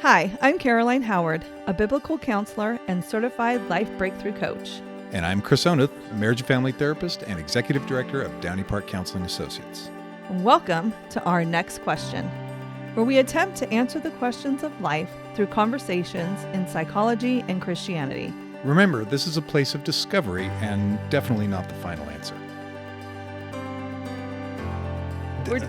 Hi, I'm Caroline Howard, a biblical counselor and certified life breakthrough coach. And I'm Chris Oneth, marriage and family therapist and executive director of Downey Park Counseling Associates. Welcome to Our Next Question, where we attempt to answer the questions of life through conversations in psychology and Christianity. Remember, this is a place of discovery and definitely not the final answer.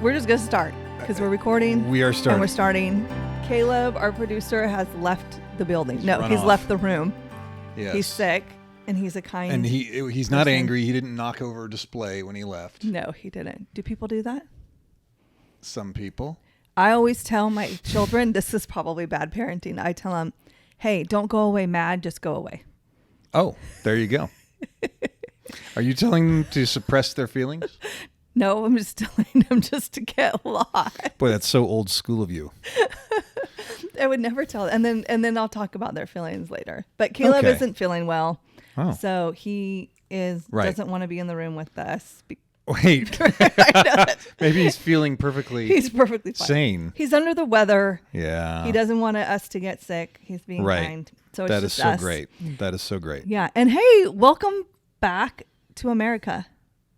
We're just going to start because we're recording. We are starting. And we're starting. Caleb, our producer, has left the building. He's left the room. Yes. He's sick, and he's a kind And he's not angry. He didn't knock over a display when he left. No, he didn't. Do people do that? Some people. I always tell my children, this is probably bad parenting. I tell them, hey, don't go away mad, just go away. Oh, there you go. Are you telling them to suppress their feelings? No, I'm just telling them just to get lost. Boy, that's so old school of you. I would never tell them. And then I'll talk about their feelings later. But Caleb isn't feeling well. Oh. So he doesn't want to be in the room with us. Wait. Maybe he's feeling perfectly He's perfectly fine. Sane. He's under the weather. Yeah. He doesn't want us to get sick. He's being kind. So it's that is just so us. great. That is so great. Yeah. And hey, welcome back to America.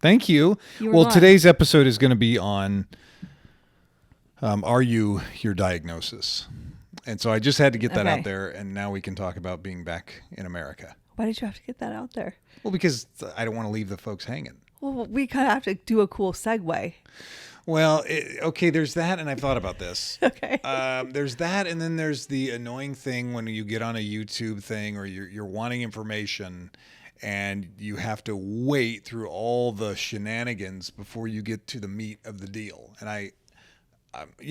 Thank you. Well, today's episode is going to be on Are You Your Diagnosis? And so I just had to get that out there, and now we can talk about being back in America. Why did you have to get that out there? Well, because I don't want to leave the folks hanging. Well, we kind of have to do a cool segue. Well, there's that, and I've thought about this. Okay. There's that, and then there's the annoying thing when you get on a YouTube thing or you're wanting information, and you have to wait through all the shenanigans before you get to the meat of the deal. And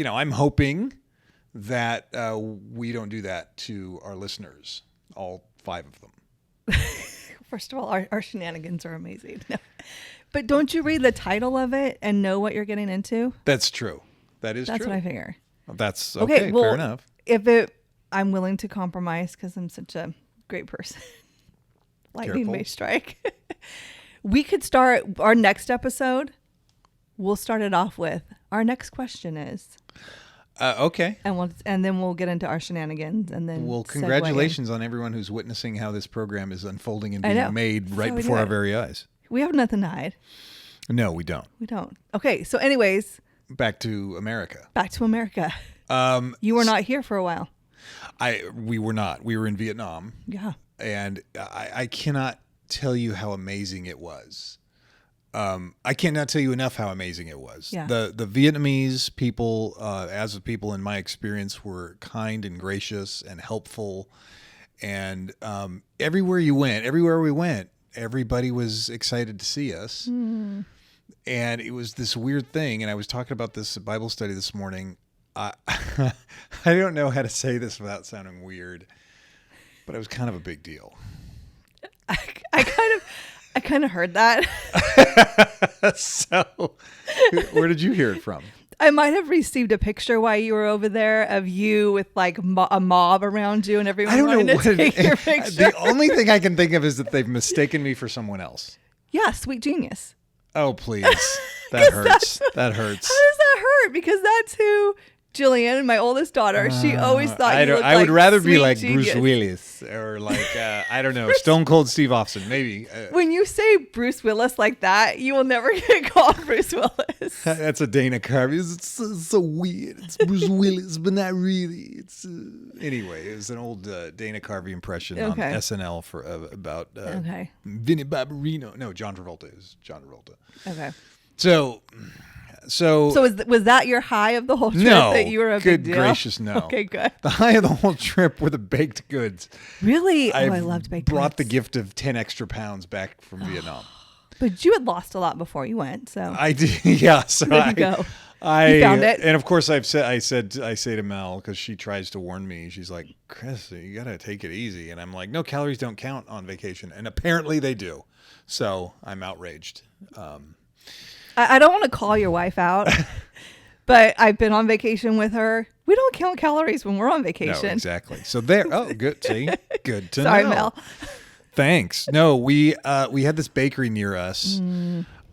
I'm hoping that we don't do that to our listeners, all 5 of them. First of all, our shenanigans are amazing. No. But don't you read the title of it and know what you're getting into? That's true. That's true. That's what I figure. That's okay. Well, fair enough. I'm willing to compromise because I'm such a great person. Lightning may strike. We could start our next episode. We'll start it off with our next question is. Okay. And then we'll get into our shenanigans and then. Well, congratulations on everyone who's witnessing how this program is unfolding and being made right before our very eyes. We have nothing to hide. No, we don't. We don't. Okay. So anyways. Back to America. You were not here for a while. We were not. We were in Vietnam. Yeah. And I cannot tell you how amazing it was. I cannot tell you enough how amazing it was. Yeah. The Vietnamese people, as the people in my experience, were kind and gracious and helpful. And everywhere we went, everybody was excited to see us. Mm. And it was this weird thing. And I was talking about this at Bible study this morning. I don't know how to say this without sounding weird, but it was kind of a big deal. I kind of heard that. So, where did you hear it from? I might have received a picture while you were over there of you with like a mob around you and everyone wanting to take your picture. The only thing I can think of is that they've mistaken me for someone else. Yeah, sweet genius. Oh, please. That hurts. That hurts. How does that hurt? Because that's who Jillian, my oldest daughter, she always thought you looked like I would rather be like genius. Bruce Willis or like, I don't know, Stone Cold Steve Austin, maybe. When you say Bruce Willis like that, you will never get called Bruce Willis. That's a Dana Carvey. It's so weird. It's Bruce Willis, but not really. It's anyway, it was an old Dana Carvey impression on SNL about Vinnie Barbarino. No, John Travolta. It was John Travolta. Okay. So was that your high of the whole trip? No, that you were a big deal? Good gracious, no. Okay, good. The high of the whole trip were the baked goods. Really? I loved baked goods. Brought the gift of 10 extra pounds back from Vietnam. But you had lost a lot before you went, so I did. Yeah, so there you go. You found it, and of course I say to Mel, because she tries to warn me. She's like, "Chris, you gotta take it easy," and I'm like, "No, calories don't count on vacation," and apparently they do. So I'm outraged. I don't want to call your wife out, but I've been on vacation with her. We don't count calories when we're on vacation. No, exactly. So there. Oh, good. See, good to know. Sorry, Mel. Thanks. No, we had this bakery near us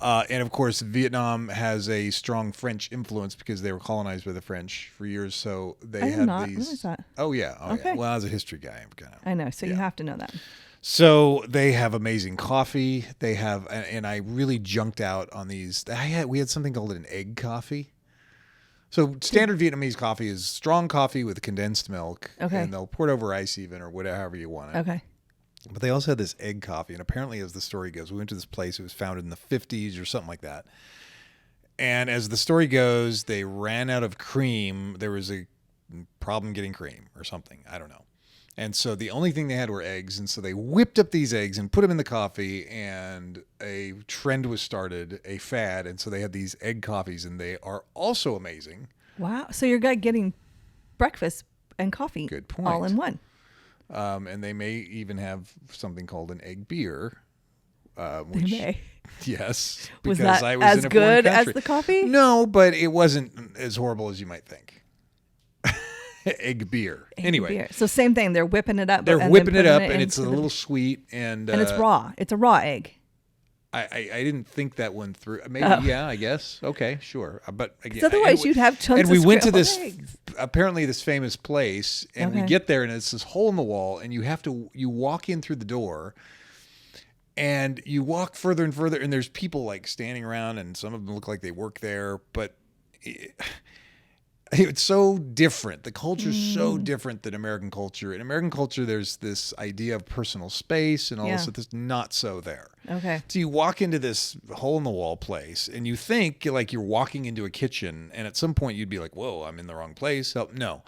And of course, Vietnam has a strong French influence because they were colonized by the French for years. So they had these. Realize that. Oh yeah. Okay. Yeah. Well, as a history guy, I'm kind of. I know. So you have to know that. So they have amazing coffee. They have, and I really junked out on these. We had something called an egg coffee. So standard Vietnamese coffee is strong coffee with condensed milk. Okay. And they'll pour it over ice even or whatever you want it. Okay. But they also had this egg coffee. And apparently, as the story goes, we went to this place. It was founded in the 50s or something like that. And as the story goes, they ran out of cream. There was a problem getting cream or something. I don't know. And so the only thing they had were eggs. And so they whipped up these eggs and put them in the coffee. And a trend was started, a fad. And so they had these egg coffees. And they are also amazing. Wow. So you're getting breakfast and coffee Good point. all in one. And they may even have something called an egg beer. They may. Yes. Was because that I was as in a foreign good as country. the coffee? No, but it wasn't as horrible as you might think. Egg beer. Anyway. Beer. So same thing. They're whipping it up. They're whipping it up, and it's a little sweet. And it's raw. It's a raw egg. I didn't think that one through. Maybe, yeah, I guess. Okay, sure. But again, otherwise you'd have chunks and we of went to scrambled this, eggs. apparently this famous place, and we get there, and it's this hole in the wall, and you walk in through the door, and you walk further and further, and there's people like standing around, and some of them look like they work there, but it's so different. The culture is so different than American culture. In American culture, there's this idea of personal space and all this. That's not so there. Okay. So you walk into this hole in the wall place, and you think like you're walking into a kitchen, and at some point you'd be like, "Whoa, I'm in the wrong place." Oh, no,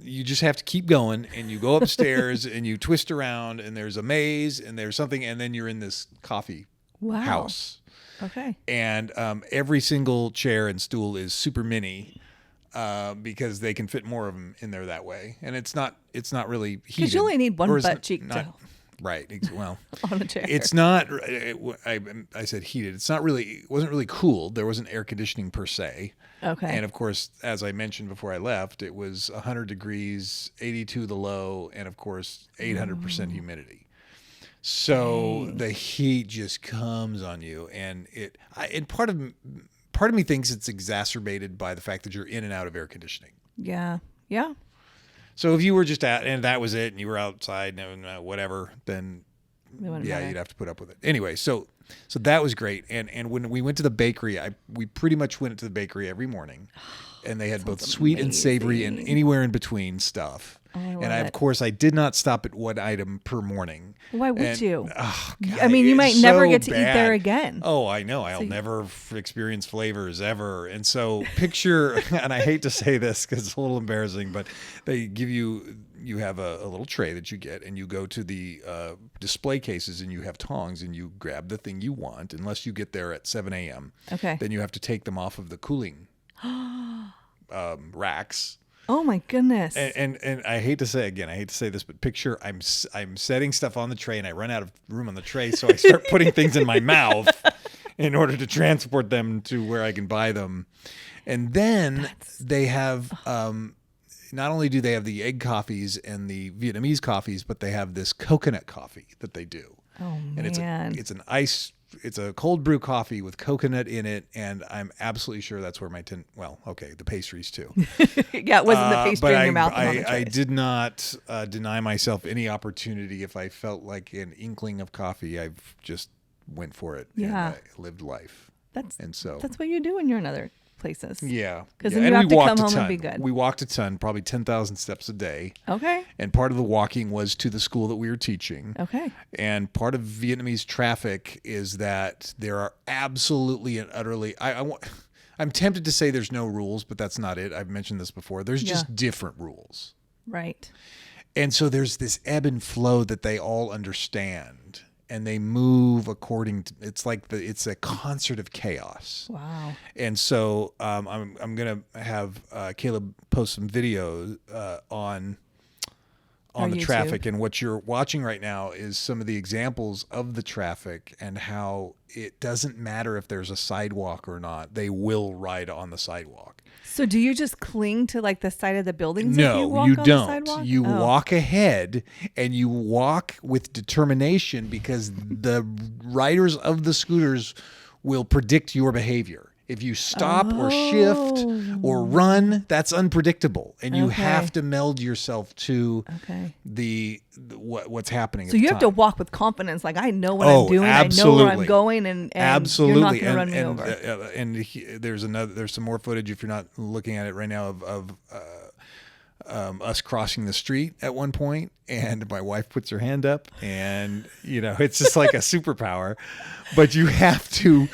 you just have to keep going, and you go upstairs, and you twist around, and there's a maze, and there's something, and then you're in this coffee house. Okay. And every single chair and stool is super mini. Because they can fit more of them in there that way, and it's not really heated. Because you only need one butt cheek to right. Well, on a chair. It's not. I said heated. It's not really. It wasn't really cooled. There wasn't air conditioning per se. Okay. And of course, as I mentioned before I left, it was 100 degrees, 82 the low, and of course 800% humidity. So the heat just comes on you, and part of me thinks it's exacerbated by the fact that you're in and out of air conditioning. Yeah. Yeah. So if you were just and that was it, and you were outside and whatever, then you'd have to put up with it. Anyway, so that was great. And when we went to the bakery, we pretty much went to the bakery every morning, and they had both sweet and savory and anywhere in between stuff. Oh, Of course, I did not stop at one item per morning. Why would you? Oh, God, I mean, you might never get to eat there again. Oh, I know. I'll never experience flavors ever. And so picture, and I hate to say this because it's a little embarrassing, but they give you have a little tray that you get, and you go to the display cases, and you have tongs, and you grab the thing you want, unless you get there at 7 a.m. Okay. Then you have to take them off of the cooling racks. Oh my goodness! And I hate to say this, but picture I'm setting stuff on the tray, and I run out of room on the tray, so I start putting things in my mouth in order to transport them to where I can buy them. And then they have not only do they have the egg coffees and the Vietnamese coffees, but they have this coconut coffee that they do. Oh man! And it's a cold brew coffee with coconut in it, and I'm absolutely sure that's where the pastries too. Yeah, it wasn't the pastry in your mouth. I did not deny myself any opportunity. If I felt like an inkling of coffee, I've just went for it. Yeah. And I lived life. That's what you do when you're in other places. Yeah. Because then you have to come home and be good. We walked a ton, probably 10,000 steps a day. Okay. And part of the walking was to the school that we were teaching. Okay. And part of Vietnamese traffic is that there are absolutely and utterly, I'm tempted to say there's no rules, but that's not it. I've mentioned this before. There's just different rules. Right. And so there's this ebb and flow that they all understand. And they move according to, it's a concert of chaos. Wow. And so I'm gonna have Caleb post some videos on the traffic, and what you're watching right now is some of the examples of the traffic and how it doesn't matter if there's a sidewalk or not; they will ride on the sidewalk. So do you just cling to like the side of the buildings? No, you don't. The sidewalk? You walk ahead, and you walk with determination, because the riders of the scooters will predict your behavior. If you stop or shift or run, that's unpredictable, and you have to meld yourself to what's happening. So you have to walk with confidence, like I know what I'm doing, absolutely. I know where I'm going, and absolutely, you're not going to run me over. There's some more footage if you're not looking at it right now of us crossing the street at one point, and my wife puts her hand up, and it's just like a superpower, but you have to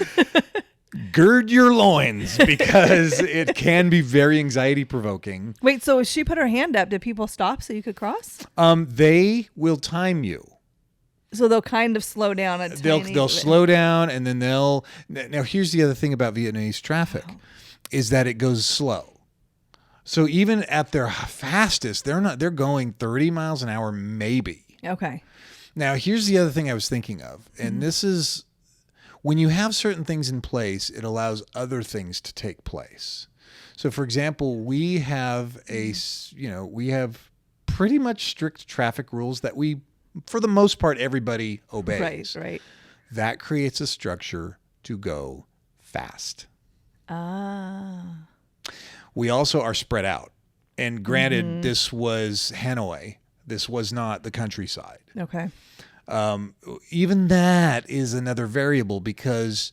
gird your loins because it can be very anxiety provoking. Wait, so if she put her hand up, did people stop so you could cross? They will time you. So they'll kind of slow down. They'll slow down, and then now here's the other thing about Vietnamese traffic is that it goes slow. So even at their fastest, they're going 30 miles an hour maybe. Okay. Now here's the other thing I was thinking of, and this is when you have certain things in place, it allows other things to take place. So for example, we have pretty much strict traffic rules that for the most part, everybody obeys. Right. That creates a structure to go fast. We also are spread out. And granted, this was Hanoi. This was not the countryside. Okay. Even that is another variable because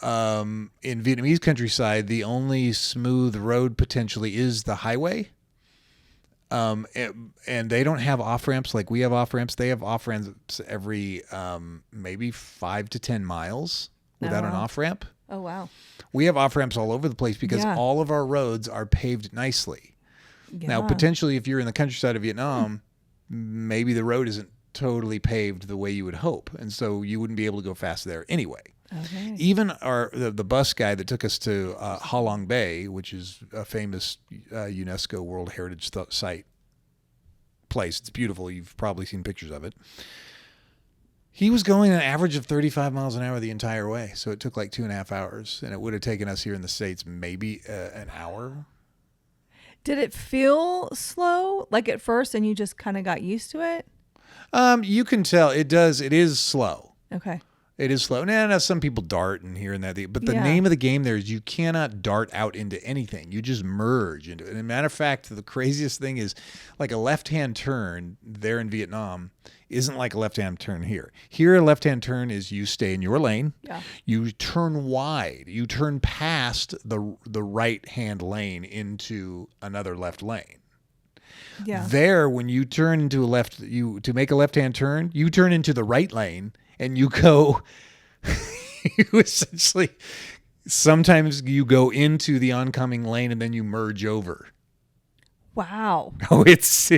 in Vietnamese countryside, the only smooth road potentially is the highway. And they don't have off-ramps like we have off-ramps. They have off-ramps every maybe 5 to 10 miles without an off-ramp. Oh, wow. We have off-ramps all over the place because all of our roads are paved nicely. Yeah. Now, potentially, if you're in the countryside of Vietnam, maybe the road isn't totally paved the way you would hope, and so you wouldn't be able to go fast there anyway. Okay. Even the bus guy that took us to Ha Long Bay, which is a famous UNESCO World Heritage Site place. It's beautiful. You've probably seen pictures of it. He was going an average of 35 miles an hour the entire way, so it took like 2.5 hours, and it would have taken us here in the States maybe an hour. Did it feel slow, like at first, and you just kind of got used to it? You can tell it does. It is slow. Okay. It is slow. Now some people dart and here and that, but the name of the game there is you cannot dart out into anything. You just merge into it. And as a matter of fact, the craziest thing is like a left-hand turn there in Vietnam isn't like a left-hand turn here. Here, a left-hand turn is you stay in your lane. Yeah. You turn wide. You turn past the right-hand lane into another left lane. Yeah. There, when you turn into to make a left-hand turn, you turn into the right lane and you go, you essentially, sometimes you go into the oncoming lane and then you merge over. Wow. Oh, it's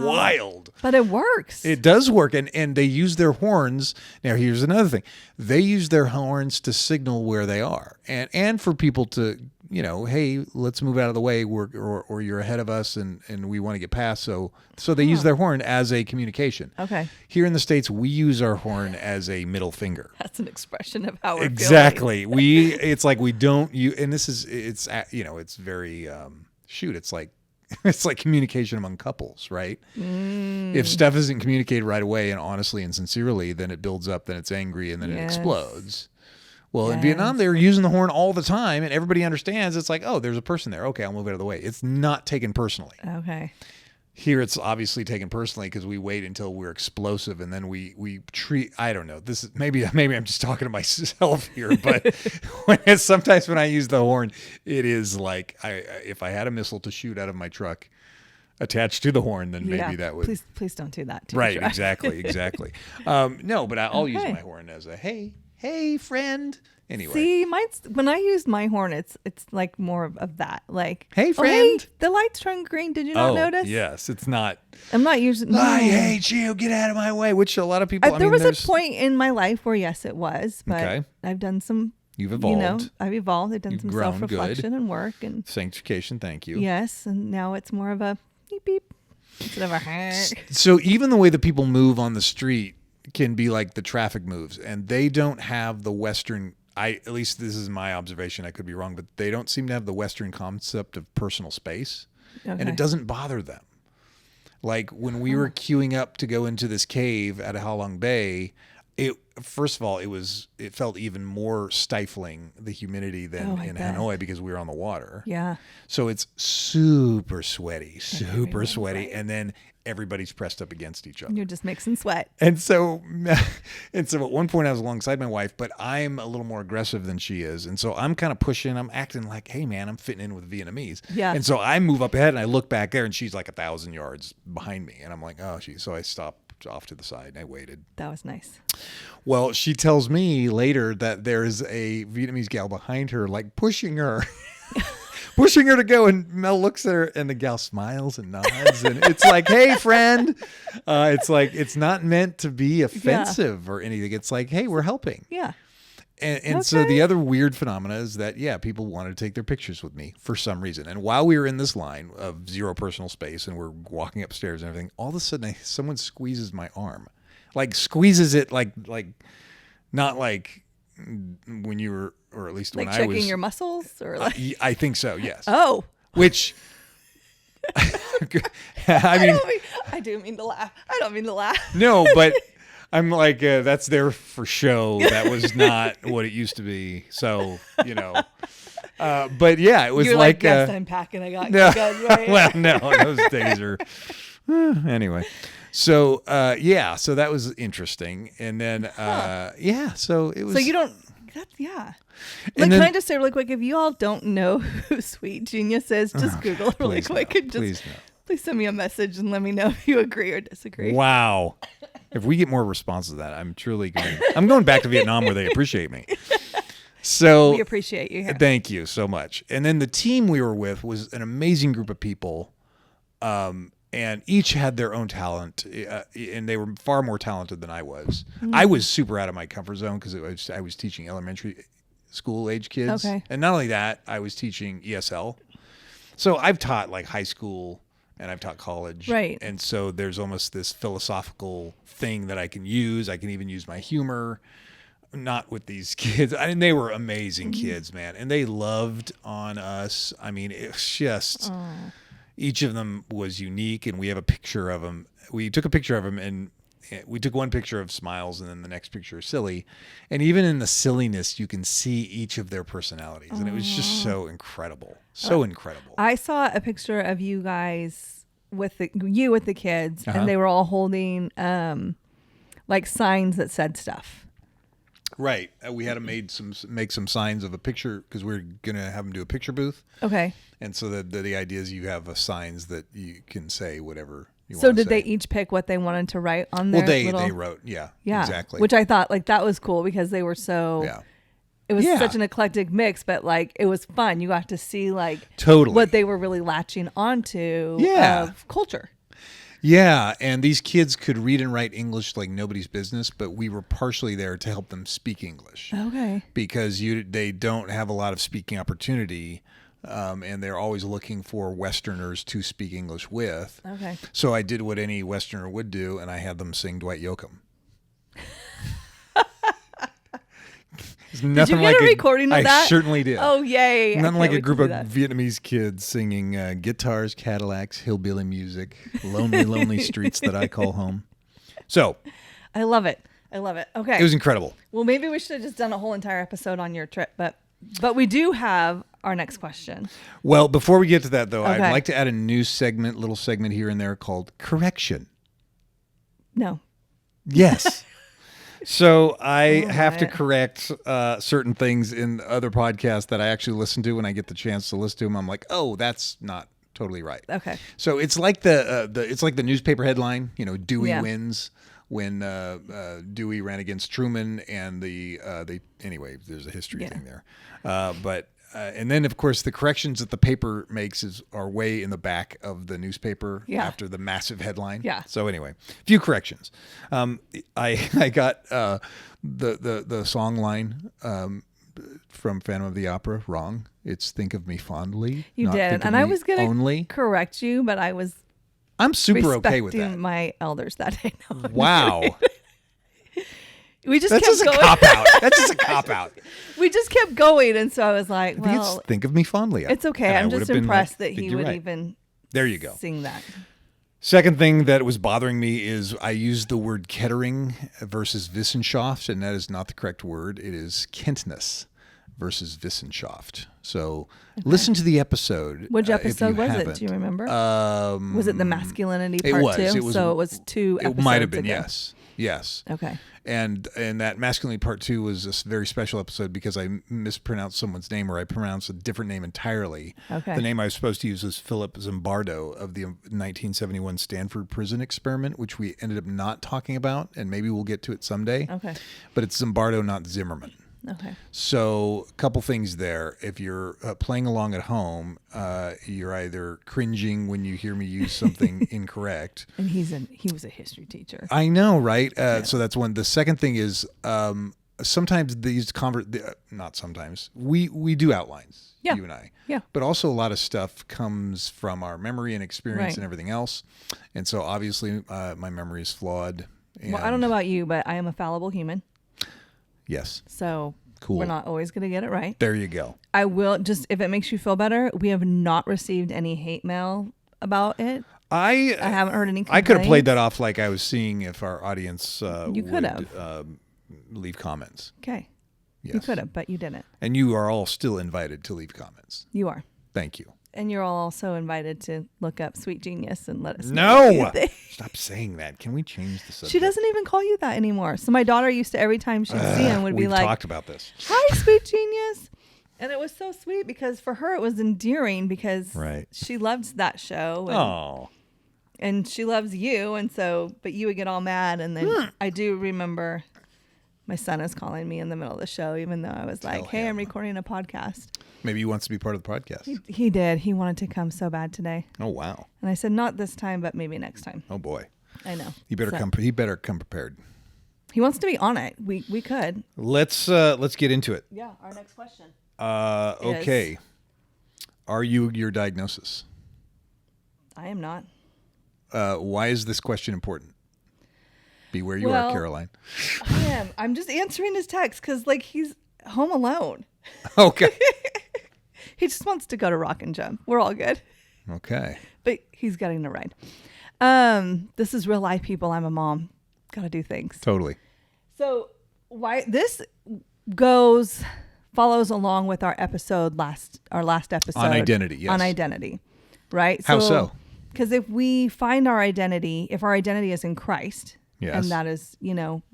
wild. But it works. It does work. And they use their horns. Now, here's another thing. They use their horns to signal where they are. And for people to, hey, let's move out of the way or you're ahead of us and we want to get past. So they use their horn as a communication. Okay. Here in the States, we use our horn as a middle finger. That's an expression of how we're exactly. Feeling. It's like we don't and this is, it's very, it's like communication among couples, right? If stuff isn't communicated right away and honestly and sincerely, then it builds up, then it's angry, and then it explodes. Well, in Vietnam, they were using the horn all the time, and everybody understands. It's like, oh, there's a person there. Okay, I'll move out of the way. It's not taken personally. Okay. Here, it's obviously taken personally because we wait until we're explosive, and then we treat. I don't know. This is maybe I'm just talking to myself here, but sometimes when I use the horn, it is like if I had a missile to shoot out of my truck attached to the horn, then maybe that would. Please don't do that. Right. Exactly. No, but I'll use my horn as a hey, friend. Anyway. See, when I used my horn, it's like more of that. Like, hey, friend. Hey, the light's turned green. Did you not notice? Yes, it's not. I'm not using. No. I hate you. Get out of my way. Which a lot of people. There was a point in my life where yes, it was. But I've done some. You've evolved. I've evolved. I've done some self-reflection and work and sanctification. Thank you. Yes, and now it's more of a beep beep instead of a honk. So even the way that people move on the street can be like the traffic moves, and they don't have the Western. At least this is my observation. I could be wrong, but they don't seem to have the Western concept of personal space, and it doesn't bother them. Like when we were queuing up to go into this cave at Ha Long Bay, first of all, it felt even more stifling, the humidity, than in Hanoi, because we were on the water. Yeah. So it's super sweaty, Right. and then everybody's pressed up against each other. You're just mixing sweat. And so at one point I was alongside my wife, but I'm a little more aggressive than she is. And so I'm kind of pushing, I'm acting like, hey man, I'm fitting in with Vietnamese. Yeah. And so I move up ahead and I look back there and she's like 1,000 yards behind me. And I'm like, oh, so I stopped off to the side and I waited. That was nice. Well, she tells me later that there's a Vietnamese gal behind her, like pushing her. Pushing her to go, and Mel looks at her, and the gal smiles and nods, and it's like, "Hey, friend." It's like, it's not meant to be offensive or anything. It's like, "Hey, we're helping." Yeah. And so the other weird phenomena is that, people wanted to take their pictures with me for some reason. And while we were in this line of zero personal space, and we're walking upstairs and everything, all of a sudden someone squeezes my arm, like squeezes it, like not like when you were, or at least like when I was checking your muscles, or like I think so, yes. Oh, which I mean, I do mean to laugh. I don't mean to laugh. No, but I'm like, that's there for show. That was not what it used to be. So, but yeah, it was You're like, yes, I'm packing. I got no, guns right. well, no, those days are anyway. So, so that was interesting. And then, so it was. So you don't. That's And then, then, can I just say really quick, if you all don't know who Sweet Genius is, just Google it really quick and just please send me a message and let me know if you agree or disagree. Wow. If we get more responses to that, I'm going back to Vietnam where they appreciate me. So we appreciate you here. Thank you so much. And then the team we were with was an amazing group of people. And each had their own talent, and they were far more talented than I was. Mm. I was super out of my comfort zone because I was teaching elementary school age kids. Okay. And not only that, I was teaching ESL. So I've taught like high school and I've taught college. Right. And so there's almost this philosophical thing that I can use. I can even use my humor. Not with these kids. I mean, they were amazing kids, man. And they loved on us. I mean, it was just... Each of them was unique, and we have a picture of them. We took a picture of them, and we took one picture of smiles, and then the next picture of silly. And even in the silliness, you can see each of their personalities, and it was just so incredible, incredible. I saw a picture of you guys with the kids, and they were all holding like signs that said stuff. Right. We had to make some signs of a picture because we were gonna have them do a picture booth. Okay. And so the idea is you have signs that you can say whatever you want to say. So did they each pick what they wanted to write on their they wrote, yeah, exactly. Which I thought like that was cool because they were so, it was such an eclectic mix, but like it was fun. You got to see like what they were really latching onto of culture. Yeah, and these kids could read and write English like nobody's business, but we were partially there to help them speak English. Okay. Because they don't have a lot of speaking opportunity. And they're always looking for Westerners to speak English with. Okay. So I did what any Westerner would do, and I had them sing Dwight Yoakam. Did you get a recording of that? I certainly did. Oh, yay. Nothing like a group of Vietnamese kids singing guitars, Cadillacs, hillbilly music, lonely, lonely streets that I call home. So. I love it. Okay. It was incredible. Well, maybe we should have just done a whole entire episode on your trip, but we do have our next question. Well, before we get to that, though, I'd like to add a new little segment here and there called Correction. No. Yes. So I have to correct certain things in other podcasts that I actually listen to. When I get the chance to listen to them, I'm like, oh, that's not totally right. Okay. So it's like the newspaper headline, Dewey wins. When Dewey ran against Truman, and anyway, there's a history thing there. And then of course the corrections that the paper makes are way in the back of the newspaper after the massive headline. Yeah. So anyway, a few corrections. I got the song line from Phantom of the Opera wrong. It's "Think of Me Fondly." You did, and I was gonna correct you, but I'm super okay with that. My elders that day. No, wow. We just That's kept just going. A cop out. That's just a cop out. We just kept going, and so I was like, "Well, think of me fondly." It's okay. I'm just impressed that he would even there you go sing that. Second thing that was bothering me is I used the word Kettering versus Wissenschaft, and that is not the correct word. It is Kenntnis versus Wissenschaft. So listen to the episode. Which episode was it? Do you remember? Was it the masculinity part 2? It was. So it was 2 episodes. It might have been, ago. Yes. Okay. And that masculinity part 2 was a very special episode because I mispronounced someone's name, or I pronounced a different name entirely. Okay. The name I was supposed to use was Philip Zimbardo of the 1971 Stanford prison experiment, which we ended up not talking about, and maybe we'll get to it someday. Okay. But it's Zimbardo, not Zimmerman. Okay. So a couple things there. If you're playing along at home, you're either cringing when you hear me use something incorrect. And he was a history teacher. I know, right? So that's one. The second thing is sometimes these not sometimes. We do outlines, you and I. Yeah. But also a lot of stuff comes from our memory and experience and everything else. And so obviously my memory is flawed. Well, I don't know about you, but I am a fallible human. Yes. So cool. We're not always going to get it right. There you go. I will just, if it makes you feel better, we have not received any hate mail about it. I haven't heard any complaints. I could have played that off like I was seeing if our audience would leave comments. Okay. Yes. You could have, but you didn't. And you are all still invited to leave comments. You are. Thank you. And you're all also invited to look up Sweet Genius and let us know. No! Stop saying that. Can we change the subject? She doesn't even call you that anymore. So my daughter used to, every time she'd see him, would be like, we've talked about this. Hi, Sweet Genius. And it was so sweet because for her it was endearing because she loved that show. And she loves you. And so, but you would get all mad. And then I do remember my son is calling me in the middle of the show, even though I was like, hey, I'm recording a podcast. Maybe he wants to be part of the podcast. He did. He wanted to come so bad today. Oh, wow. And I said, not this time, but maybe next time. Oh, boy. I know. He better come prepared. He wants to be on it. We could. Let's get into it. Yeah. Our next question. Okay. Are you your diagnosis? I am not. Why is this question important? Be where you are, Caroline. I am. I'm just answering his text because, he's home alone. Okay. He just wants to go to Rock and Jump. We're all good. Okay. But he's getting a ride. This is real life, people. I'm a mom. Got to do things. Totally. So why this follows along with our last episode on identity. Yes. On identity, right? How so? Because if we find our identity, if our identity is in Christ, yes. And that is, we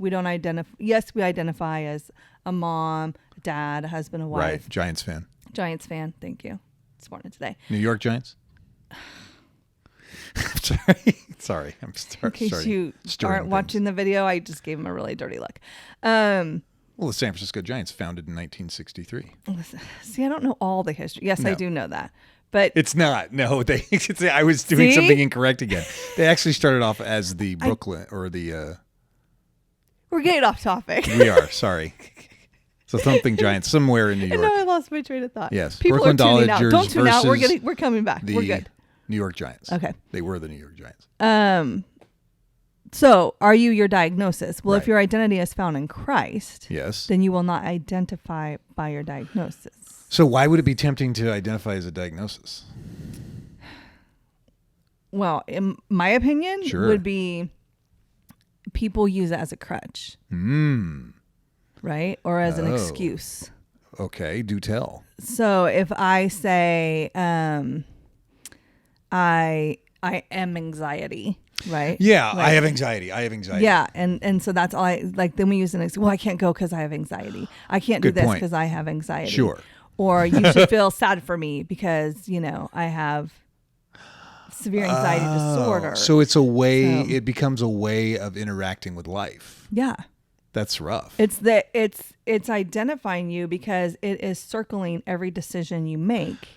don't identify. Yes, we identify as a mom, a dad, a husband, a wife. Right. Giants fan. Giants fan. Thank you. It's morning today. New York Giants. Sorry. I'm sorry. In case you aren't watching the video, I just gave him a really dirty look. Well, the San Francisco Giants founded in 1963. See, I don't know all the history. Yes, no. I do know that. But it's not. No, I was doing something incorrect again. They actually started off as the Brooklyn or the. We're getting off topic. We are. Sorry. So something Giants somewhere in New York. No, I lost my train of thought. Yes, people Brooklyn are tuning Dodgers out. Don't tune out. versus We're coming back. We're good. New York Giants. Okay. They were the New York Giants. So, are you your diagnosis? Well, if your identity is found in Christ, yes, then you will not identify by your diagnosis. So, why would it be tempting to identify as a diagnosis? Well, in my opinion, would be people use it as a crutch. Right? Or as an excuse. Okay, do tell. So, if I say, I am anxiety. Right. Yeah, I have anxiety. Yeah, and so that's all I like. Then we use an excuse. Well, I can't go because I have anxiety. I can't do this because I have anxiety. Sure. Or you should feel sad for me because I have severe anxiety disorder. So it's a way. It becomes a way of interacting with life. Yeah. That's rough. It's identifying you because it is circling every decision you make.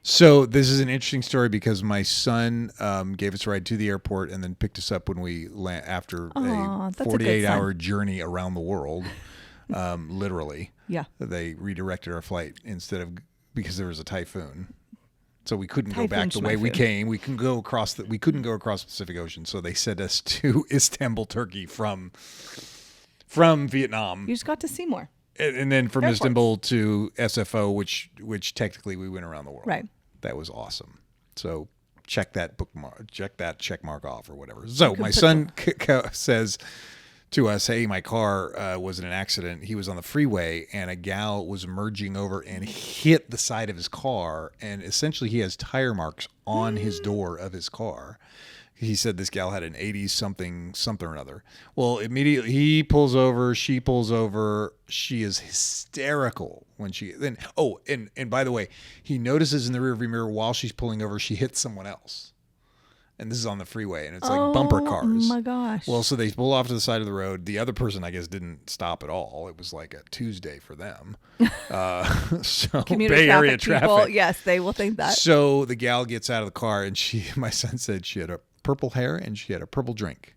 So this is an interesting story because my son gave us a ride to the airport and then picked us up when we after a 48-hour journey around the world, literally. Yeah. They redirected our flight because there was a typhoon. So we couldn't go back the way we came. We couldn't go across the Pacific Ocean. So they sent us to Istanbul, Turkey from Vietnam. You just got to see more. And then from Istanbul to SFO, which technically we went around the world. Right. That was awesome. So check that bookmark, check that check mark off or whatever. So my son says to us, hey, my car was in an accident. He was on the freeway and a gal was merging over and hit the side of his car. And essentially he has tire marks on his door of his car. He said this gal had an 80s something or another. Well, immediately he pulls over, she pulls over. She is hysterical when and by the way, he notices in the rearview mirror while she's pulling over, she hits someone else. And this is on the freeway, and it's like bumper cars. Oh my gosh. Well, so they pull off to the side of the road. The other person, I guess, didn't stop at all. It was like a Tuesday for them. So Commuter Bay Area traffic. Yes, they will think that. So the gal gets out of the car, and my son said she had a purple hair and she had a purple drink.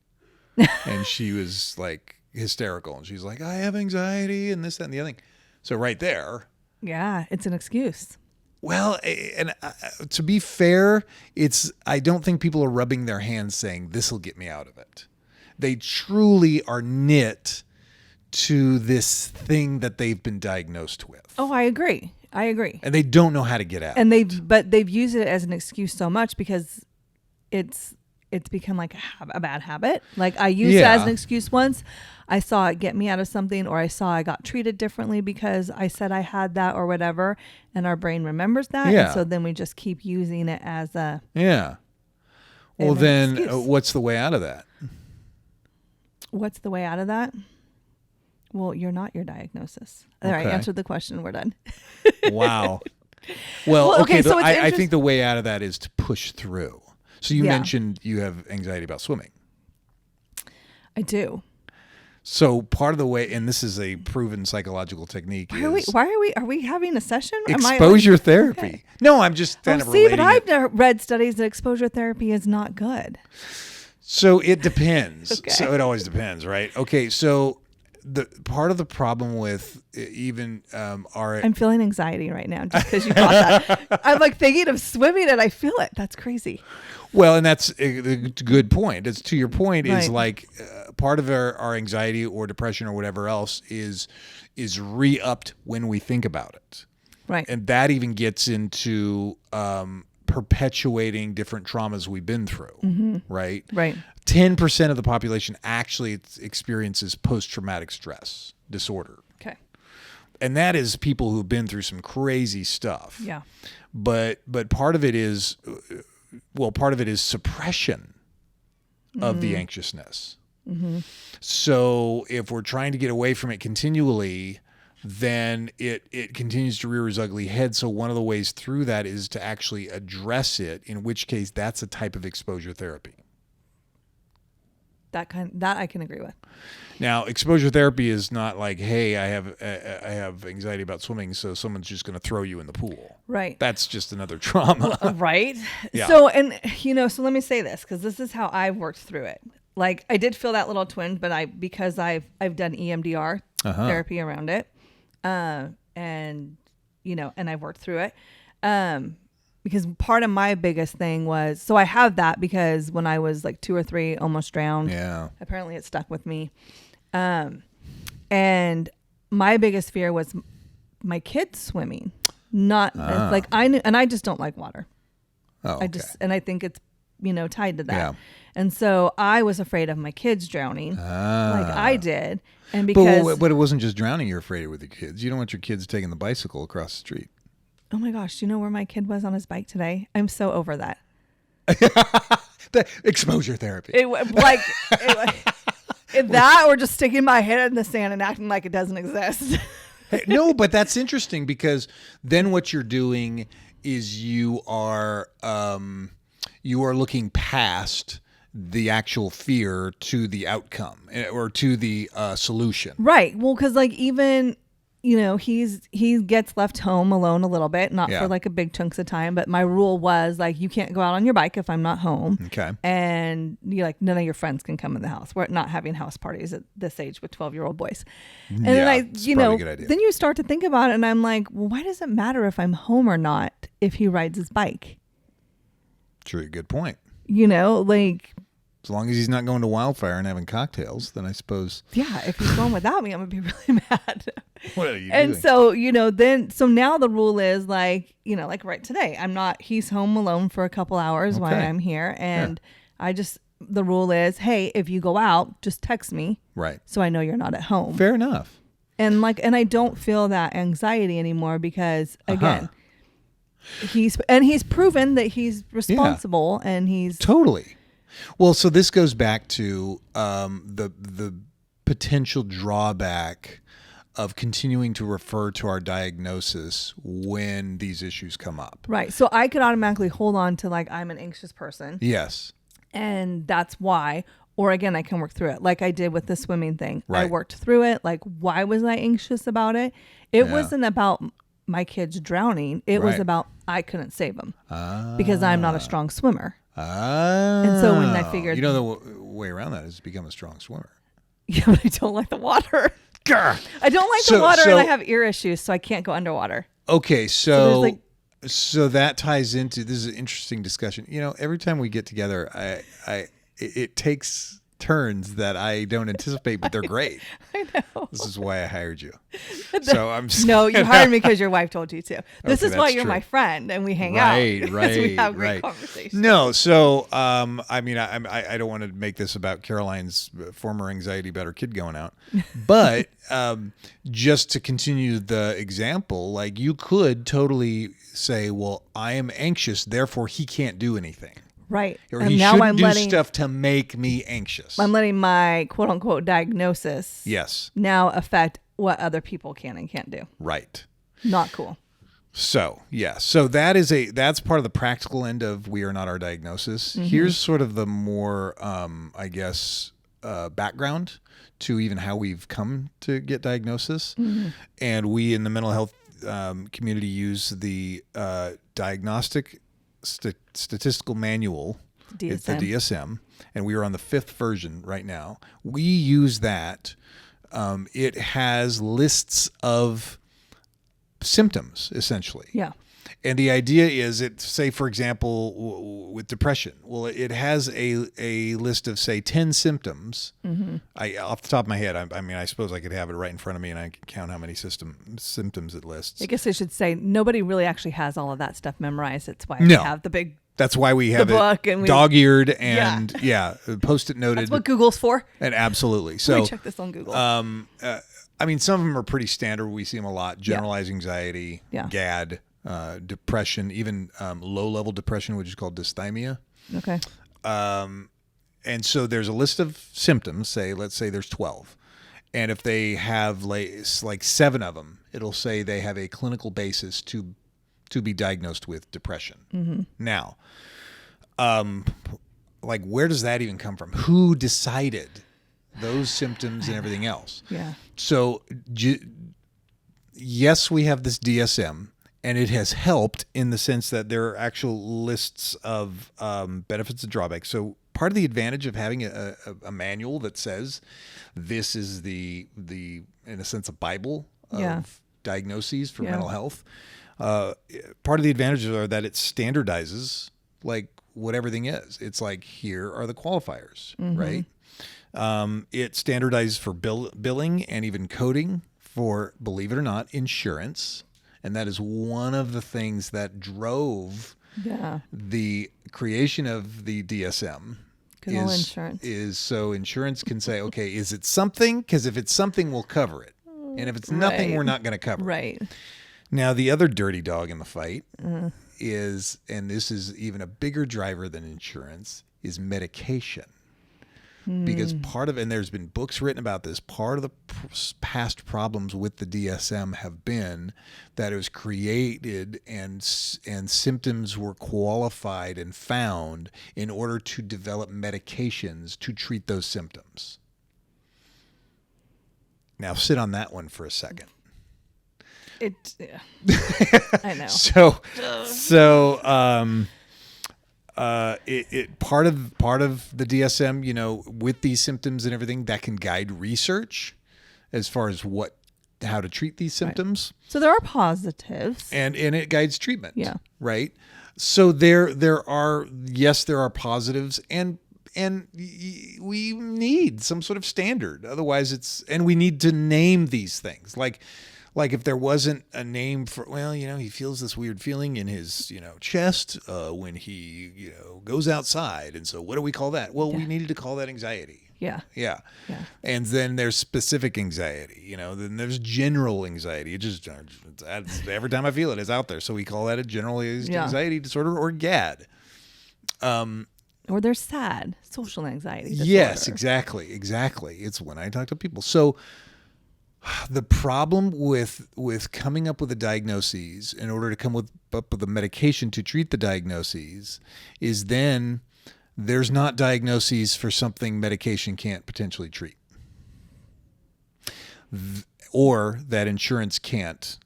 And she was like hysterical. And she's like, I have anxiety and this, that, and the other thing. So right there. Yeah, it's an excuse. Well, and to be fair, I don't think people are rubbing their hands saying this will get me out of it. They truly are knit to this thing that they've been diagnosed with. Oh, I agree. And they don't know how to get out. And they've used it as an excuse so much because it's become like a bad habit. Like I used it as an excuse once. I saw it get me out of something, or I saw I got treated differently because I said I had that or whatever, and our brain remembers that. Yeah. And so then we just keep using it as a Well, then excuse. What's the way out of that? What's the way out of that? Well, you're not your diagnosis. All right, answer the question. We're done. Wow. Well, okay. So I think the way out of that is to push through. So you mentioned you have anxiety about swimming. I do. So part of the way, and this is a proven psychological technique, are we having a session? Exposure therapy. Okay. No, I'm just kind of relating. But I've read studies that exposure therapy is not good. So it depends. Okay. So it always depends, right? Okay, so the part of the problem with even I'm feeling anxiety right now just because you brought that. I'm like thinking of swimming and I feel it. That's crazy. Well, and that's a good point. It's to your point is right. like part of our anxiety or depression or whatever else is re-upped when we think about it. Right. And that even gets into perpetuating different traumas we've been through. Mm-hmm. Right. 10% of the population actually experiences post-traumatic stress disorder. Okay. And that is people who've been through some crazy stuff. Yeah. But part of it is suppression of the anxiousness. Mm-hmm. So if we're trying to get away from it continually, then it continues to rear its ugly head. So one of the ways through that is to actually address it, in which case that's a type of exposure therapy. That I can agree with. Now, exposure therapy is not like, hey, I have anxiety about swimming, so someone's just going to throw you in the pool. Right. That's just another trauma. Right. Yeah. So, so let me say this, because this is how I've worked through it. Like I did feel that little twinge, but because I've done EMDR therapy around it, and I've worked through it. Because part of my biggest thing was, so I have that because when I was like 2 or 3, almost drowned. Yeah. Apparently it stuck with me. And my biggest fear was my kids swimming. Not like I knew, and I just don't like water. Oh, okay. I think it's, tied to that. Yeah. And so I was afraid of my kids drowning like I did. And because, but it wasn't just drowning you're afraid of with your kids. You don't want your kids taking the bicycle across the street. Oh my gosh, do you know where my kid was on his bike today? I'm so over that. The exposure therapy. That or just sticking my head in the sand and acting like it doesn't exist. Hey, no, but that's interesting because then what you're doing is you are looking past the actual fear to the outcome or to the solution. Right. Well, because even he gets left home alone a little bit, not for like a big chunks of time. But my rule was like, you can't go out on your bike if I'm not home. Okay. And you're like, none of your friends can come in the house. We're not having house parties at this age with 12-year-old boys. And then a good idea. Then you start to think about it, and I'm like, well, why does it matter if I'm home or not if he rides his bike? True. Good point. As long as he's not going to Wildfire and having cocktails, then I suppose. Yeah, if he's going without me, I'm gonna be really mad. What are you and doing? so, so now the rule is like right today, he's home alone for a couple hours while I'm here. And the rule is, hey, if you go out, just text me. Right. So I know you're not at home. Fair enough. And I don't feel that anxiety anymore because again, he's proven that he's responsible and he's totally. Well, so this goes back to the potential drawback of continuing to refer to our diagnosis when these issues come up. Right. So I could automatically hold on to I'm an anxious person. Yes. And that's why. Or again, I can work through it like I did with the swimming thing. Right. I worked through it. Why was I anxious about it? It wasn't about my kids drowning. It was about I couldn't save them because I'm not a strong swimmer. And so when I figured... the way around that is to become a strong swimmer. Yeah, but I don't like the water. Grr. I don't like the water and I have ear issues, so I can't go underwater. Okay, so that ties into... This is an interesting discussion. Every time we get together, it takes turns that I don't anticipate, but they're great. I know. This is why I hired you. So I'm No, you hired me because your wife told you to. This Okay, is why that's you're true. my friend and we hang out. Right. We have great conversations. No, so I don't want to make this about Caroline's former anxiety about her kid going out, but just to continue the example, you could totally say, well, I am anxious, therefore he can't do anything. Right. Or and he now shouldn't do stuff to make me anxious. I'm letting my quote unquote diagnosis now affect what other people can and can't do. Right. Not cool. So, yeah. So that's part of the practical end of we are not our diagnosis. Mm-hmm. Here's sort of the more, background to even how we've come to get diagnosis. Mm-hmm. And we in the mental health community use the diagnostic statistical manual, it's the DSM, and we are on the 5th version right now. We use that. It has lists of symptoms, essentially. Yeah. And the idea is say, for example, with depression, well, it has a list of, say, 10 symptoms. Mm-hmm. Off the top of my head, I suppose I could have it right in front of me and I could count how many symptoms it lists. I guess I should say nobody really actually has all of that stuff memorized. It's why we have the big... That's why we have book it dog-eared and post-it noted. That's what Google's for. And absolutely. So we check this on Google. Some of them are pretty standard. We see them a lot. Generalized anxiety, GAD, depression, even low-level depression, which is called dysthymia. Okay. And so there's a list of symptoms. Let's say there's 12. And if they have like 7 of them, it'll say they have a clinical basis to be diagnosed with depression. Mm-hmm. Now, where does that even come from? Who decided those symptoms and everything else? Yeah. So, yes, we have this DSM, and it has helped in the sense that there are actual lists of benefits and drawbacks. So part of the advantage of having a manual that says this is the in a sense, a Bible of diagnoses for mental health. Part of the advantages are that it standardizes what everything is. It's here are the qualifiers, mm-hmm. right? It standardizes for billing and even coding for, believe it or not, insurance. And that is one of the things that drove the creation of the DSM. Insurance. Is so insurance can say, okay, is it something? Because if it's something, we'll cover it. And if it's nothing, we're not going to cover it. Right. Now, the other dirty dog in the fight is, and this is even a bigger driver than insurance, is medication. Because and there's been books written about this, part of the past problems with the DSM have been that it was created and symptoms were qualified and found in order to develop medications to treat those symptoms. Now, sit on that one for a second. I know. Part of the DSM, with these symptoms and everything, that can guide research as far as how to treat these symptoms. Right. So there are positives, and it guides treatment. Yeah. Right. So there are positives, and and we need some sort of standard. Otherwise and we need to name these things. Like if there wasn't a name for, well, he feels this weird feeling in his, chest when he, goes outside. And so what do we call that? Well, we needed to call that anxiety. Yeah. Yeah. And then there's specific anxiety, then there's general anxiety. It just, every time I feel it, it's out there. So we call that a generalized anxiety disorder, or GAD. Or there's SAD, social anxiety disorder. Yes, exactly. It's when I talk to people. So the problem with coming up with the diagnoses in order to come up with a medication to treat the diagnoses is then there's not diagnoses for something medication can't potentially treat, or that insurance can't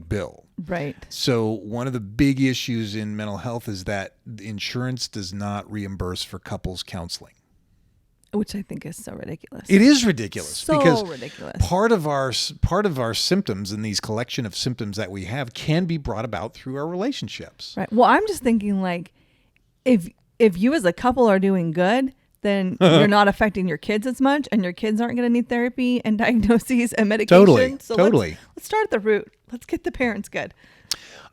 bill. Right. So one of the big issues in mental health is that insurance does not reimburse for couples counseling. Which I think is so ridiculous. It is ridiculous. So ridiculous. Part of our symptoms and these collection of symptoms that we have can be brought about through our relationships. Right. Well, I'm just thinking if you as a couple are doing good, then you're not affecting your kids as much, and your kids aren't going to need therapy and diagnoses and medication. Totally. Let's start at the root. Let's get the parents good.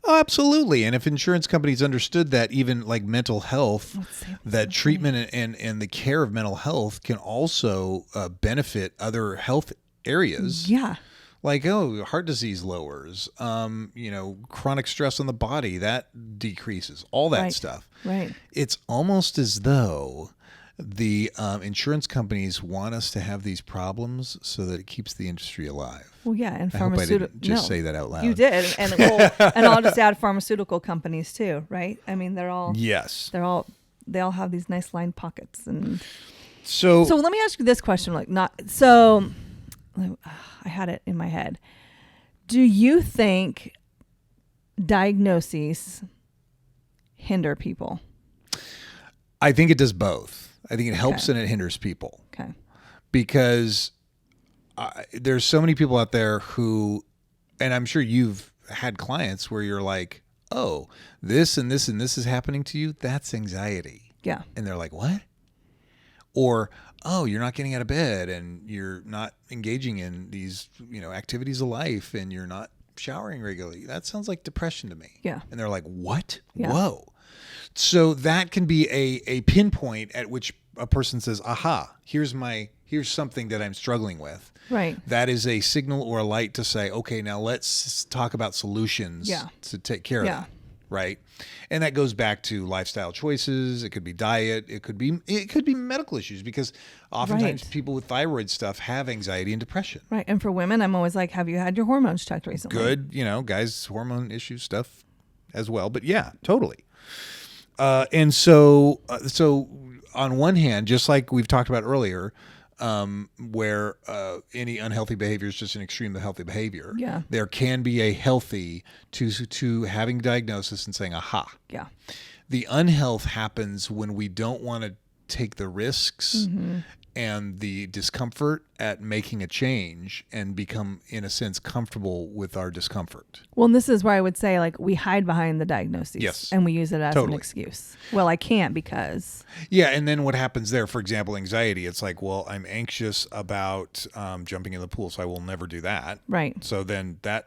Oh, absolutely. And if insurance companies understood that even mental health, that treatment and the care of mental health can also benefit other health areas. Yeah. Heart disease lowers, chronic stress on the body, that decreases, all that stuff. Right. It's almost as though the insurance companies want us to have these problems so that it keeps the industry alive. Well, yeah, and pharmaceutical. I hope I didn't just say that out loud. You did, and I'll just add pharmaceutical companies too, right? I mean, they're all they all have these nice lined pockets, and so let me ask you this question: I had it in my head. Do you think diagnoses hinder people? I think it does both. I think it helps and it hinders people. Okay. Because there's so many people out there who, and I'm sure you've had clients where you're like, oh, this and this and this is happening to you. That's anxiety. Yeah. And they're like, what? Or, oh, you're not getting out of bed and you're not engaging in these, activities of life, and you're not showering regularly. That sounds like depression to me. Yeah. And they're like, what? Yeah. Whoa. So that can be a pinpoint at which a person says, aha, here's something that I'm struggling with. Right. That is a signal or a light to say, okay, now let's talk about solutions to take care of that. Right. And that goes back to lifestyle choices. It could be diet. It could be medical issues, because oftentimes people with thyroid stuff have anxiety and depression. Right. And for women, I'm always like, have you had your hormones checked recently? Good. Guys, hormone issues stuff as well. But yeah, totally. And so on one hand, just like we've talked about earlier, where any unhealthy behavior is just an extreme of healthy behavior. Yeah. There can be a healthy to having diagnosis and saying, aha. Yeah. The unhealth happens when we don't want to take the risks and the discomfort at making a change and become, in a sense, comfortable with our discomfort. Well, and this is where I would say, we hide behind the diagnosis. Yes. And we use it as an excuse. Well, I can't because. Yeah. And then what happens there, for example, anxiety, it's like, well, I'm anxious about jumping in the pool, so I will never do that. Right. So then that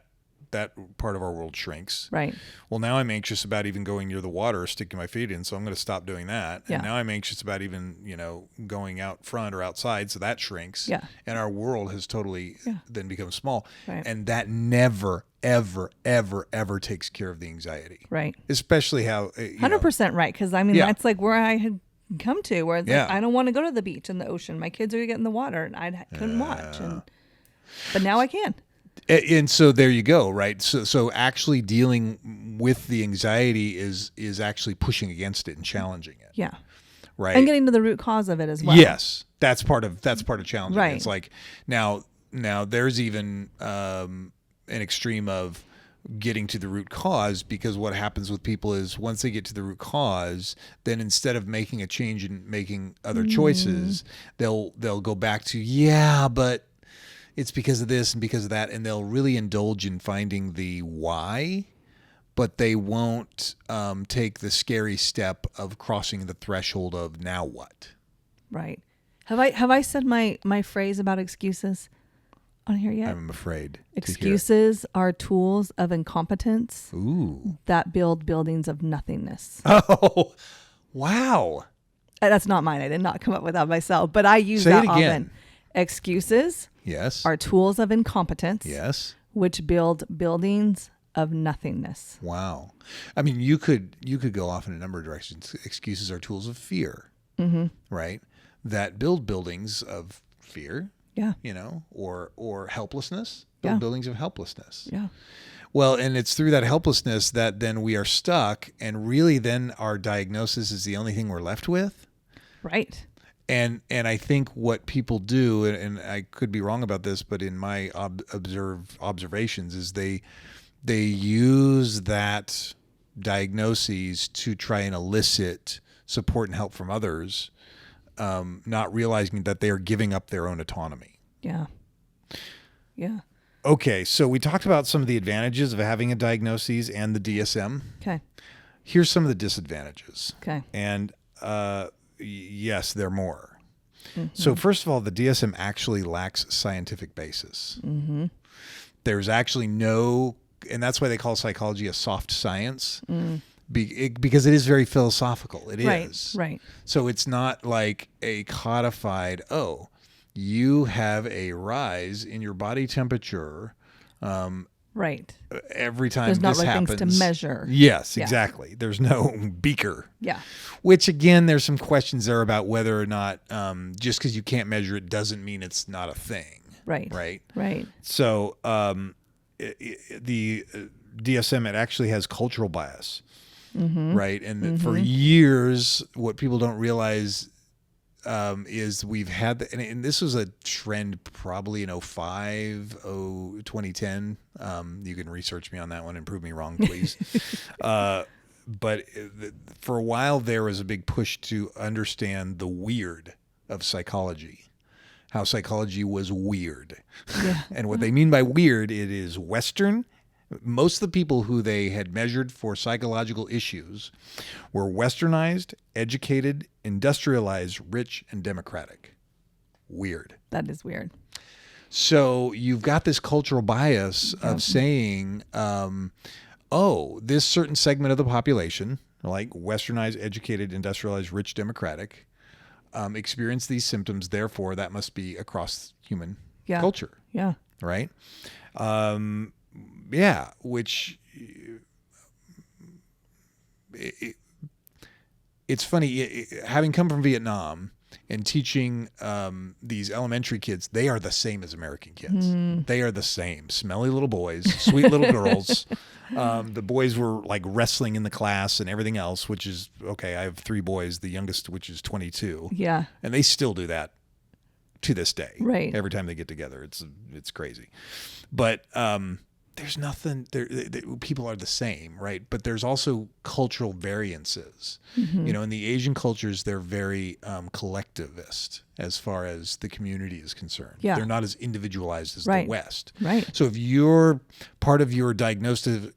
part of our world shrinks. Right. Well, now I'm anxious about even going near the water or sticking my feet in, so I'm going to stop doing that. Yeah. And now I'm anxious about even, going out front or outside, so that shrinks. Yeah. And our world has totally then become small. Right. And that never, ever, ever, ever takes care of the anxiety. Right. Especially how 100% right, because that's like where I had come to, where it's like, I don't want to go to the beach and the ocean. My kids are going to get in the water, and I couldn't watch. But now I can. And so there you go, right? So actually dealing with the anxiety is actually pushing against it and challenging it. Yeah. Right. And getting to the root cause of it as well. Yes. That's part of challenging. Right. It's like now there's even an extreme of getting to the root cause, because what happens with people is once they get to the root cause, then instead of making a change and making other choices, they'll go back to, but it's because of this and because of that, and they'll really indulge in finding the why, but they won't take the scary step of crossing the threshold of now what. Right. Have I said my phrase about excuses on here yet? I'm afraid. Excuses are tools of incompetence Ooh. that build buildings of nothingness. Oh, wow. That's not mine. I did not come up with that myself, but I use Say that it again. often. Excuses Yes. are tools of incompetence. Yes. Which build buildings of nothingness. Wow. I mean, you could go off in a number of directions. Excuses are tools of fear, right? That build buildings of fear, Yeah. or helplessness, Yeah. buildings of helplessness. Yeah. Well, and it's through that helplessness that then we are stuck, and really then our diagnosis is the only thing we're left with. Right. And I think what people do, and I could be wrong about this, but in my observations, is they use that diagnoses to try and elicit support and help from others, not realizing that they are giving up their own autonomy. Yeah. Yeah. Okay, so we talked about some of the advantages of having a diagnosis and the DSM. Okay. Here's some of the disadvantages. Okay. And yes, there are more. So first of all, the DSM actually lacks scientific basis. There's actually no, and that's why they call psychology a soft science, because it is very philosophical. It is. Right. So it's not like a codified, you have a rise in your body temperature Right. every time There's not this like happens. things to measure. Yes, Yeah. exactly. There's no beaker. Yeah. Which, again, there's some questions there about whether or not just because you can't measure it doesn't mean it's not a thing. Right. Right. Right. So the DSM, it actually has cultural bias. Right. And for years, what people don't realize is we've had, and this was a trend probably in 2010. You can research me on that one and prove me wrong, please. But for a while, there was a big push to understand the weird of psychology, how psychology was weird. Yeah. And what they mean by weird, it is Western. Most of the people who they had measured for psychological issues were westernized, educated, industrialized, rich, and democratic. Weird. That is weird. So you've got this cultural bias of saying, this certain segment of the population, like westernized, educated, industrialized, rich, democratic, experience these symptoms. Therefore, that must be across human culture. Yeah. Right? Which it's funny, having come from Vietnam and teaching these elementary kids, they are the same as American kids. They are the same. Smelly little boys, sweet little girls. The boys were like wrestling in the class and everything else, which is, okay, I have 3 boys, the youngest, which is 22. Yeah. And they still do that to this day. Right. Every time they get together, it's crazy. But there's nothing there. People are the same, right? But there's also cultural variances. In the Asian cultures, they're very collectivist as far as the community is concerned. Yeah. They're not as individualized as the West. Right. So if your part of your diagnoses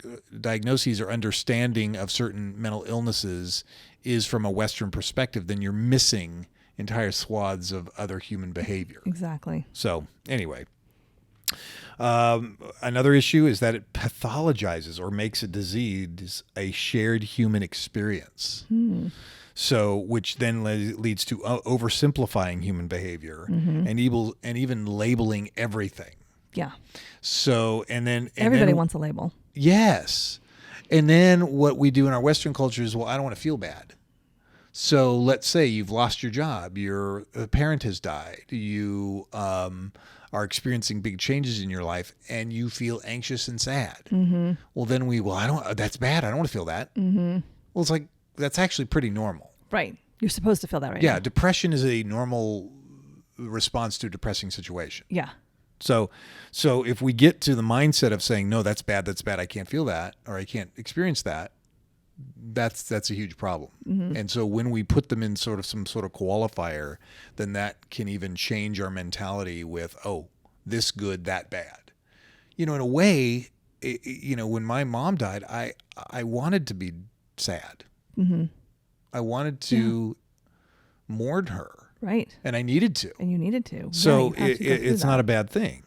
or understanding of certain mental illnesses is from a Western perspective, then you're missing entire swaths of other human behavior. Exactly. So anyway. Another issue is that it pathologizes or makes a disease a shared human experience. So, which then leads to oversimplifying human behavior and even labeling everything. Yeah. So, and everybody wants a label. Yes. And then what we do in our Western culture is, well, I don't want to feel bad. So let's say you've lost your job, your parent has died, you are experiencing big changes in your life, and you feel anxious and sad. Well, then that's bad. I don't want to feel that. Well, it's like, that's actually pretty normal. Right. You're supposed to feel that right Yeah. now. Depression is a normal response to a depressing situation. Yeah. So if we get to the mindset of saying, no, that's bad, I can't feel that, or I can't experience that, that's a huge problem. And so when we put them in some sort of qualifier, then that can even change our mentality with, this good, that bad. In a way, when my mom died, I wanted to be sad. I wanted to mourn her. Right. And I needed to. And you needed to. So yeah, it's not a bad thing.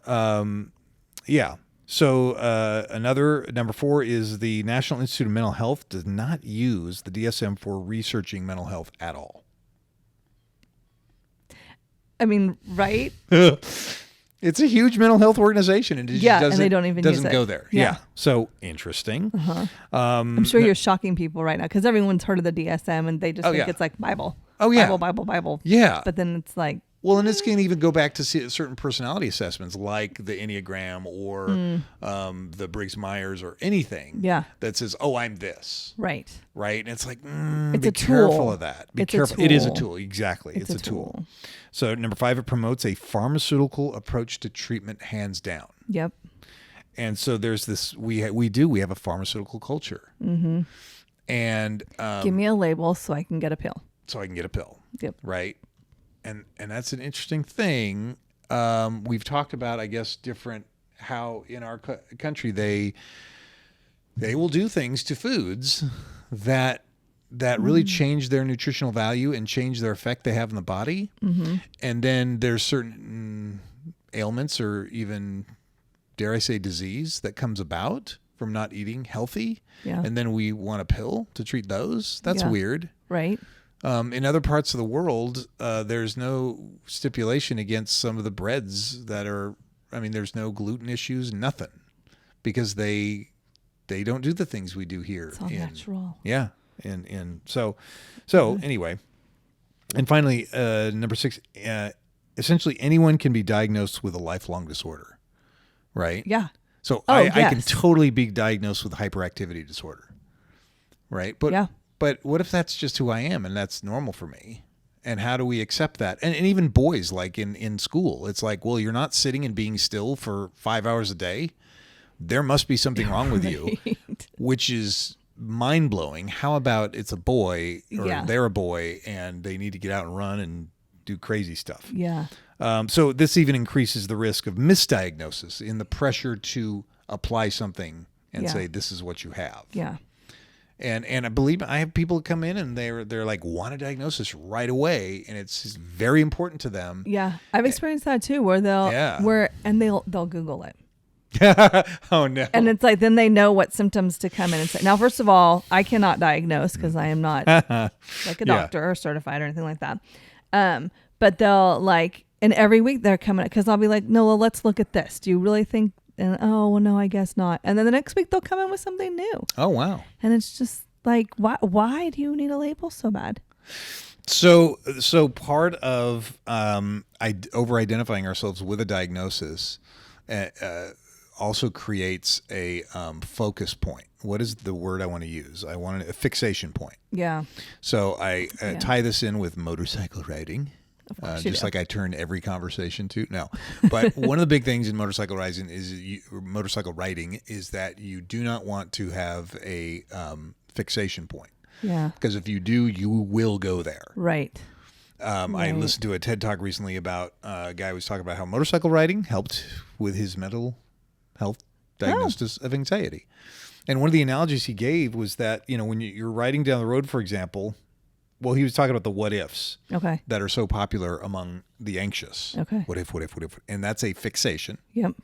Yeah. So another number 4 is the National Institute of Mental Health does not use the DSM for researching mental health at all. I mean, right? It's a huge mental health organization, and it and they don't even doesn't use it. go there. Yeah. So interesting. I'm sure you're shocking people right now because everyone's heard of the DSM and they just think it's like Bible. Oh yeah, Bible. Yeah. But then it's like, well, and this can even go back to certain personality assessments like the Enneagram or the Briggs-Myers or anything that says, oh, I'm this. Right. Right. And it's like, it's be a careful tool. of that. Be It's careful. a tool. It is a tool. Exactly. It's a tool. tool. So number 5, it promotes a pharmaceutical approach to treatment, hands down. Yep. And so there's this, we have a pharmaceutical culture. Mm-hmm. And give me a label so I can get a pill. So I can get a pill. Yep. Right. And that's an interesting thing. We've talked about, I guess, different how in our country they will do things to foods that really change their nutritional value and change their effect they have in the body. Mm-hmm. And then there's certain ailments or even, dare I say, disease that comes about from not eating healthy. Yeah. And then we want a pill to treat those. That's weird. Right. In other parts of the world, there's no stipulation against some of the breads that are, there's no gluten issues, nothing, because they don't do the things we do here. It's all natural. Yeah. So anyway, and finally, number 6, essentially anyone can be diagnosed with a lifelong disorder, right? Yeah. So I can totally be diagnosed with hyperactivity disorder, right? But what if that's just who I am and that's normal for me? And how do we accept that? And even boys, like in school, it's like, well, you're not sitting and being still for 5 hours a day. There must be something wrong with you, which is mind-blowing. How about it's a boy or they're a boy and they need to get out and run and do crazy stuff? Yeah. So this even increases the risk of misdiagnosis in the pressure to apply something and say, this is what you have. Yeah. And I believe I have people come in and they're like want a diagnosis right away, and it's very important to them. Yeah, I've experienced that too, where they'll Google it. Oh no! And it's like then they know what symptoms to come in and say. Now, first of all, I cannot diagnose because I am not like a doctor or certified or anything like that. But they'll and every week they're coming because I'll be like, no, well, let's look at this. Do you really think? And oh, well, no, I guess not. And then the next week they'll come in with something new. Oh, wow. And it's just like, why do you need a label so bad? So part of over-identifying ourselves with a diagnosis also creates a focus point. What is the word I want to use? I want a fixation point. Yeah. So I tie this in with motorcycle riding. Just like I turn every conversation to no, but one of the big things in motorcycle riding is that you do not want to have a fixation point. Yeah. Because if you do, you will go there. Right. I listened to a TED Talk recently about a guy who was talking about how motorcycle riding helped with his mental health diagnosis of anxiety. And one of the analogies he gave was that, when you're riding down the road, for example. Well, he was talking about the what ifs that are so popular among the anxious. Okay. What if? And that's a fixation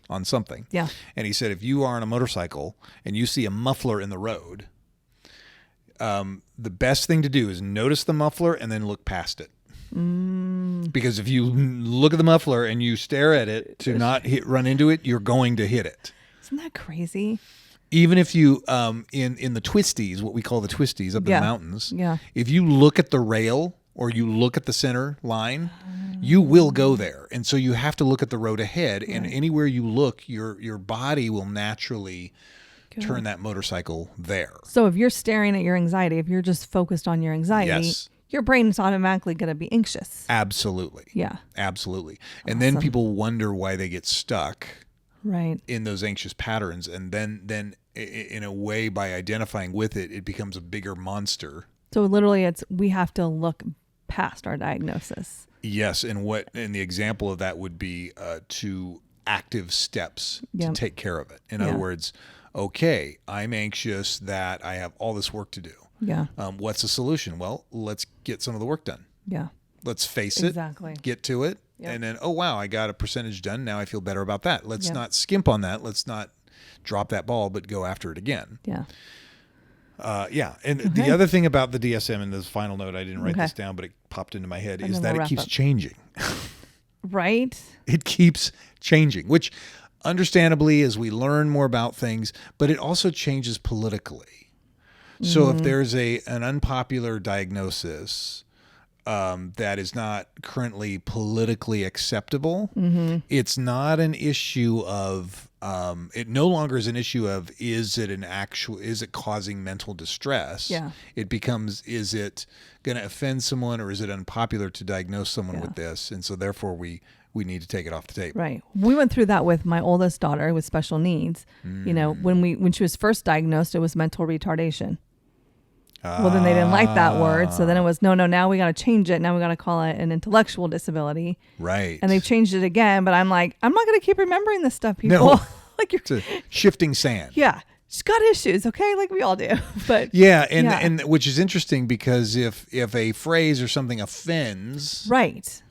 on something. Yeah. And he said, if you are on a motorcycle and you see a muffler in the road, the best thing to do is notice the muffler and then look past it. Because if you look at the muffler and you stare at it to not run into it, you're going to hit it. Isn't that crazy? Even if you, in the twisties, what we call the twisties up in the mountains, if you look at the rail or you look at the center line, you will go there. And so you have to look at the road ahead. Right. And anywhere you look, your body will naturally turn that motorcycle there. So if you're staring at your anxiety, if you're just focused on your anxiety, your brain is automatically going to be anxious. Absolutely. Yeah. Absolutely. And then people wonder why they get stuck. Right. In those anxious patterns, and then in a way, by identifying with it, it becomes a bigger monster. So literally, we have to look past our diagnosis. Yes, and the example of that would be 2 active steps to take care of it. In other words, okay, I'm anxious that I have all this work to do. Yeah. What's the solution? Well, let's get some of the work done. Yeah. Let's face it. Exactly. Get to it. Yep. And then, oh, wow, I got a percentage done. Now I feel better about that. Let's Yep. not skimp on that. Let's not drop that ball, but go after it again. Yeah. And the other thing about the DSM, and this final note, I didn't write this down, but it popped into my head, And is then that we'll it wrap keeps up. changing. Right? It keeps changing, which understandably as we learn more about things, but it also changes politically. So if there's an unpopular diagnosis that is not currently politically acceptable, it's not an issue of it no longer is an issue of is it causing mental distress? Yeah. It becomes, is it going to offend someone, or is it unpopular to diagnose someone Yeah. with this? And so therefore we need to take it off the table. Right. We went through that with my oldest daughter with special needs. You know, when she was first diagnosed, it was mental retardation. Well, then they didn't like that word. So then it was, no, now we got to change it. Now we got to call it an intellectual disability. Right. And they've changed it again. But I'm like, I'm not going to keep remembering this stuff, people. No. Like you're, It's a shifting sand. yeah, she's got issues. Okay. Like we all do. But Yeah. And which is interesting because if a phrase or something offends, right.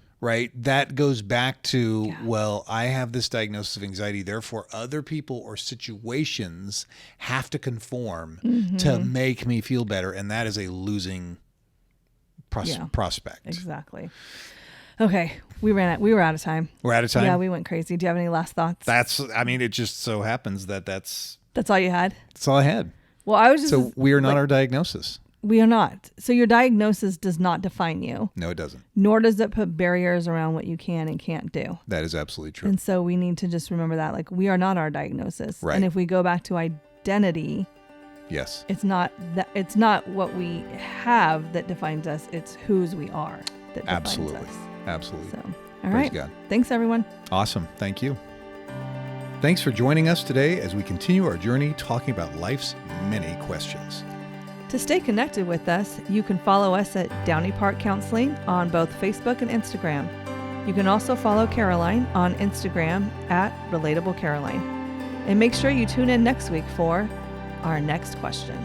that goes back to, well, I have this diagnosis of anxiety, therefore other people or situations have to conform to make me feel better. And that is a losing prospect. Exactly. Okay. We were out of time. We're out of time. Yeah, we went crazy. Do you have any last thoughts? It just so happens that's all you had? all I had. Well, I was just. So we are not our diagnosis. We are not. So your diagnosis does not define you. No, it doesn't. Nor does it put barriers around what you can and can't do. That is absolutely true. And so we need to just remember that, like, we are not our diagnosis. Right. And if we go back to identity, Yes. it's not what we have that defines us. It's whose we are that defines Absolutely. us. Absolutely. So, all Praise right. God. Thanks, everyone. Awesome. Thank you. Thanks for joining us today as we continue our journey talking about life's many questions. To stay connected with us, you can follow us at Downey Park Counseling on both Facebook and Instagram. You can also follow Caroline on Instagram at Relatable Caroline. And make sure you tune in next week for our next question.